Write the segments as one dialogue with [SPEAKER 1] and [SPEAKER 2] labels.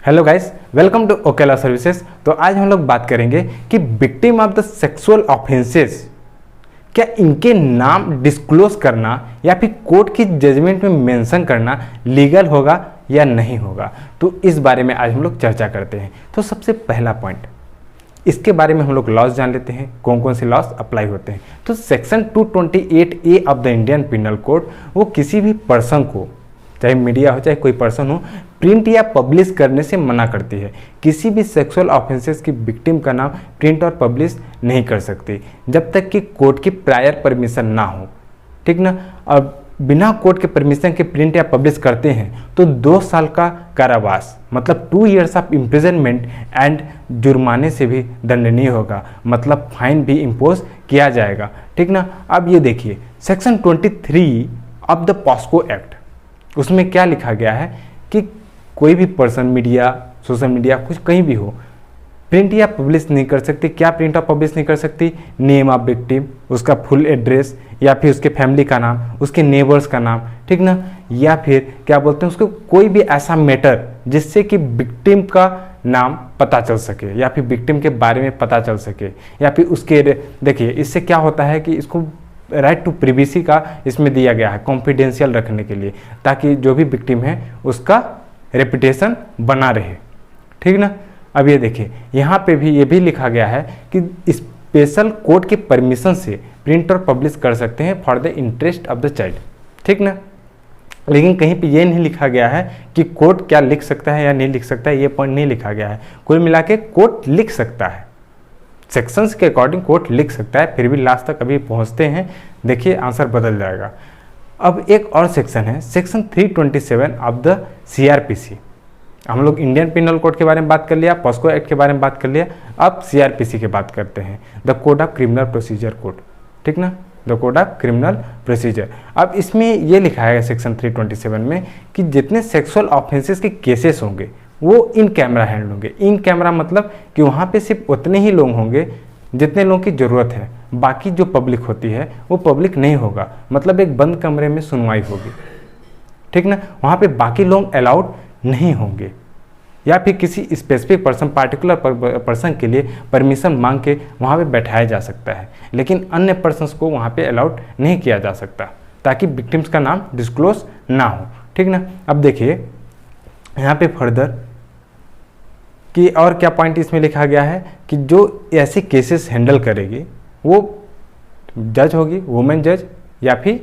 [SPEAKER 1] Hello guys, welcome to ओकेला services. तो आज हम लोग बात करेंगे कि victim of the sexual offences, क्या इनके नाम डिस्क्लोज करना या फिर कोर्ट की जजमेंट में मेंशन करना लीगल होगा या नहीं होगा। तो इस बारे में आज हम लोग चर्चा करते हैं। तो सबसे पहला पॉइंट, इसके बारे में हम लोग लॉज जान लेते हैं, कौन कौन से लॉज अप्लाई होते हैं। तो section 228A of the Indian penal code वो किसी भी पर्सन को, चाहे मीडिया हो चाहे कोई पर्सन हो, प्रिंट या पब्लिश करने से मना करती है। किसी भी सेक्सुअल ऑफेंसेस की विक्टिम का नाम प्रिंट और पब्लिश नहीं कर सकती जब तक कि कोर्ट की प्रायर परमिशन ना हो, ठीक ना। और बिना कोर्ट के परमिशन के प्रिंट या पब्लिश करते हैं तो 2 साल का कारावास मतलब 2 years ऑफ इम्प्रिजनमेंट एंड जुर्माने से भी दंडनीय होगा, मतलब फाइन भी इम्पोज किया जाएगा, ठीक ना। अब ये देखिए section 23 of the POCSO act, उसमें क्या लिखा गया है कि कोई भी पर्सन, मीडिया, सोशल मीडिया, कुछ कहीं भी हो, प्रिंट या पब्लिश नहीं कर सकती। क्या प्रिंट और पब्लिश नहीं कर सकती? नेम ऑफ विक्टिम, उसका फुल एड्रेस या फिर उसके फैमिली का नाम, उसके नेबर्स का नाम, ठीक ना। या फिर क्या बोलते हैं उसको, कोई भी ऐसा मैटर जिससे कि विक्टिम का नाम पता चल सके या फिर विक्टिम के बारे में पता चल सके, या फिर उसके, देखिए इससे क्या होता है कि इसको राइट टू प्रिवेसी का इसमें दिया गया है, कॉन्फिडेंशियल रखने के लिए, ताकि जो भी विक्टिम है उसका रेपुटेशन बना रहे, ठीक ना। अब ये देखिए यहाँ पे भी ये भी लिखा गया है कि स्पेशल कोर्ट के परमिशन से प्रिंट और पब्लिश कर सकते हैं for the interest of the child, ठीक ना। लेकिन कहीं पे ये नहीं लिखा गया है कि कोर्ट क्या लिख सकता है या नहीं लिख सकता है, ये पॉइंट नहीं लिखा गया है। कुल मिला के कोर्ट लिख सकता है, सेक्शंस के अकॉर्डिंग कोर्ट लिख सकता है, फिर भी लास्ट तक अभी पहुंचते हैं, देखिए आंसर बदल जाएगा। अब एक और सेक्शन है, सेक्शन 327 ऑफ द CRPC। हम लोग इंडियन पिनल कोड के बारे में बात कर लिया, पॉस्को एक्ट के बारे में बात कर लिया, अब CRPC की बात करते हैं, the code of criminal procedure code, ठीक ना, the code of criminal procedure. अब इसमें ये लिखा है सेक्शन 327 में कि जितने सेक्सुअल ऑफेंसेस के केसेस होंगे वो इन कैमरा हैंडल होंगे। इन कैमरा मतलब कि वहाँ पे सिर्फ उतने ही लोग होंगे जितने लोगों की ज़रूरत है, बाकी जो पब्लिक होती है वो पब्लिक नहीं होगा, मतलब एक बंद कमरे में सुनवाई होगी, ठीक ना। वहाँ पे बाकी लोग अलाउड नहीं होंगे, या फिर किसी स्पेसिफिक पर्सन, पार्टिकुलर पर्सन के लिए परमिशन मांग के वहाँ पे बैठाया जा सकता है, लेकिन अन्य पर्सन्स को वहाँ पे अलाउड नहीं किया जा सकता, ताकि विक्टिम्स का नाम डिस्क्लोज ना हो, ठीक ना। अब देखिए यहाँ पे फर्दर कि और क्या पॉइंट इसमें लिखा गया है कि जो ऐसे केसेस हैंडल करेगी वो जज होगी, वुमेन जज या फिर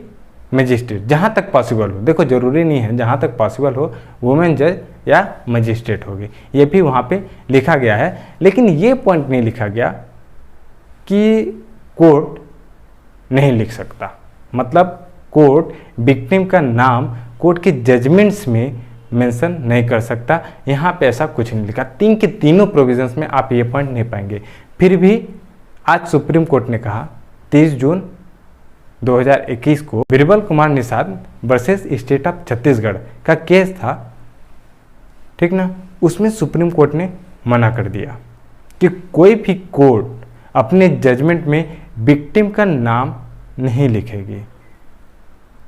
[SPEAKER 1] मजिस्ट्रेट, जहाँ तक पॉसिबल हो। देखो जरूरी नहीं है, जहाँ तक पॉसिबल हो वुमेन जज या मजिस्ट्रेट होगी, ये भी वहाँ पे लिखा गया है। लेकिन ये पॉइंट नहीं लिखा गया कि कोर्ट नहीं लिख सकता, मतलब कोर्ट विक्टिम का नाम कोर्ट के जजमेंट्स में मेंशन नहीं कर सकता। यहाँ पे ऐसा कुछ नहीं लिखा, तीन के तीनों प्रोविजंस में आप ये पॉइंट नहीं पाएंगे। फिर भी आज सुप्रीम कोर्ट ने कहा 30 जून 2021 को Birbal Kumar Nishad versus state of Chhattisgarh का केस था, ठीक ना, उसमें सुप्रीम कोर्ट ने मना कर दिया कि कोई भी कोर्ट अपने जजमेंट में विक्टिम का नाम नहीं लिखेगी,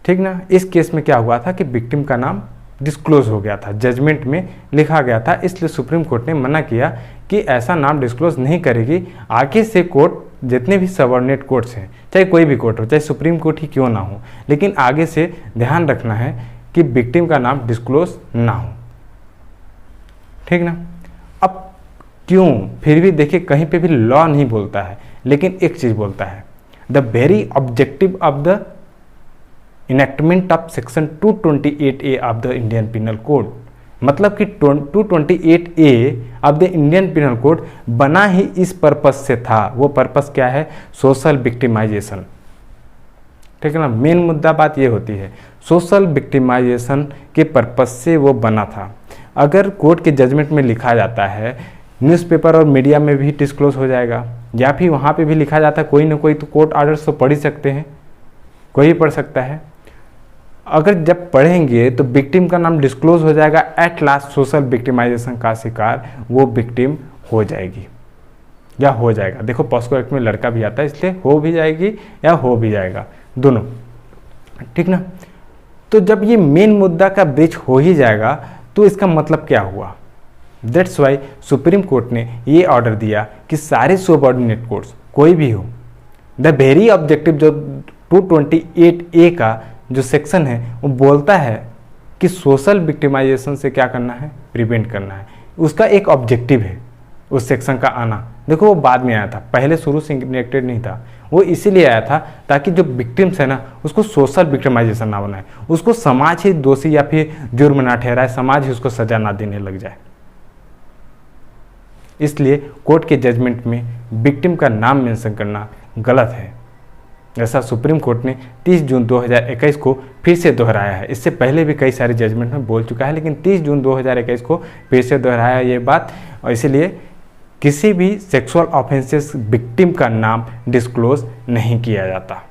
[SPEAKER 1] ठीक ना। इस केस में क्या हुआ था कि विक्टिम का नाम डिस्क्लोज हो गया था, जजमेंट में लिखा गया था, इसलिए सुप्रीम कोर्ट ने मना किया कि ऐसा नाम डिस्क्लोज नहीं करेगी। आगे से कोर्ट, जितने भी सबऑर्डिनेट कोर्ट्स हैं, चाहे कोई भी कोर्ट हो, चाहे सुप्रीम कोर्ट ही क्यों ना हो, लेकिन आगे से ध्यान रखना है कि विक्टिम का नाम डिस्क्लोज ना हो, ठीक ना। अब क्यों, फिर भी देखिए कहीं पे भी लॉ नहीं बोलता है, लेकिन एक चीज़ बोलता है, the very objective of the enactment of section 228A of the Indian penal code, मतलब कि 228A of the Indian penal code बना ही इस पर्पस से था। वो पर्पस क्या है? सोशल विक्टिमाइजेशन, ठीक है ना। मेन मुद्दा बात ये होती है, सोशल विक्टिमाइजेशन के पर्पस से वो बना था। अगर कोर्ट के जजमेंट में लिखा जाता है, न्यूज़पेपर और मीडिया में भी डिस्क्लोज हो जाएगा, या फिर वहाँ पे भी लिखा जाता है कोई ना कोई, तो कोर्ट ऑर्डर्स तो पढ़ ही सकते हैं, कोई भी पढ़ सकता है। अगर जब पढ़ेंगे तो विक्टिम का नाम डिस्क्लोज हो जाएगा, एट लास्ट सोशल विक्टिमाइजेशन का शिकार वो विक्टिम हो जाएगी या हो जाएगा। देखो पॉस्को एक्ट में लड़का भी आता है, इसलिए हो भी जाएगी या हो भी जाएगा, दोनों, ठीक ना। तो जब ये मेन मुद्दा का ब्रीच हो ही जाएगा तो इसका मतलब क्या हुआ दैट्स वाई सुप्रीम कोर्ट ने ये ऑर्डर दिया कि सारे सबऑर्डिनेट कोर्ट्स कोई भी हो, द वेरी ऑब्जेक्टिव जो 228A का जो सेक्शन है वो बोलता है कि सोशल विक्टिमाइजेशन से क्या करना है, प्रिवेंट करना है। उसका एक ऑब्जेक्टिव है उस सेक्शन का आना। देखो वो बाद में आया था, पहले शुरू से इनेक्टेड नहीं था। वो इसीलिए आया था ताकि जो विक्टिम्स है ना उसको सोशल विक्टिमाइजेशन ना बनाए, उसको समाज ही दोषी या फिर जुर्म ना ठहराए, समाज ही उसको सजा ना देने लग जाए। इसलिए कोर्ट के जजमेंट में विक्टिम का नाम मेंशन करना गलत है। ऐसा सुप्रीम कोर्ट ने 30 जून 2021 को फिर से दोहराया है। इससे पहले भी कई सारे जजमेंट में बोल चुका है, लेकिन 30 जून 2021 को फिर से दोहराया ये बात। और इसीलिए किसी भी सेक्सुअल ऑफेंसेस विक्टिम का नाम डिस्क्लोज नहीं किया जाता।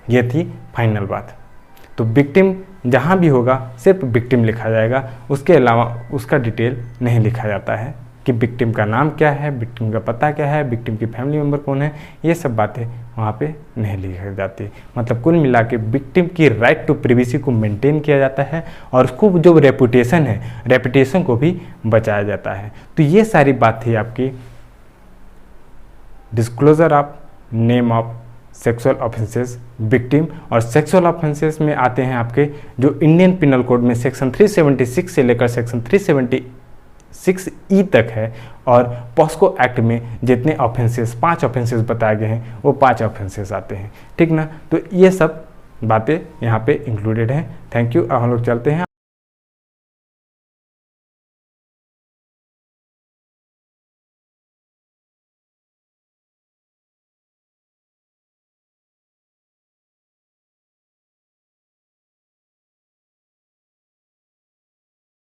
[SPEAKER 1] ये थी फाइनल बात। तो विक्टिम जहाँ भी होगा सिर्फ विक्टिम लिखा जाएगा, उसके अलावा उसका डिटेल नहीं लिखा जाता है कि विक्टिम का नाम क्या है, विक्टिम का पता क्या है, विक्टिम की फैमिली मेम्बर कौन है, ये सब बातें वहाँ पे नहीं लिखी जाती। मतलब कुल मिला के विक्टिम की राइट टू प्रिवेसी को मेंटेन किया जाता है और उसको जो रेपुटेशन है, रेपुटेशन को भी बचाया जाता है। तो ये सारी बात थी आपकी disclosure of name of sexual offences victim. और सेक्सुअल ऑफेंसेस में आते हैं आपके जो इंडियन पिनल कोड में सेक्शन 376 से लेकर सेक्शन 376E तक है, और पॉस्को एक्ट में जितने ऑफेंसेस 5 ऑफेंसेस बताए गए हैं वो 5 ऑफेंसेस आते हैं। ठीक ना, तो ये सब बातें यहाँ पे इंक्लूडेड हैं। Thank you. अब हम लोग चलते हैं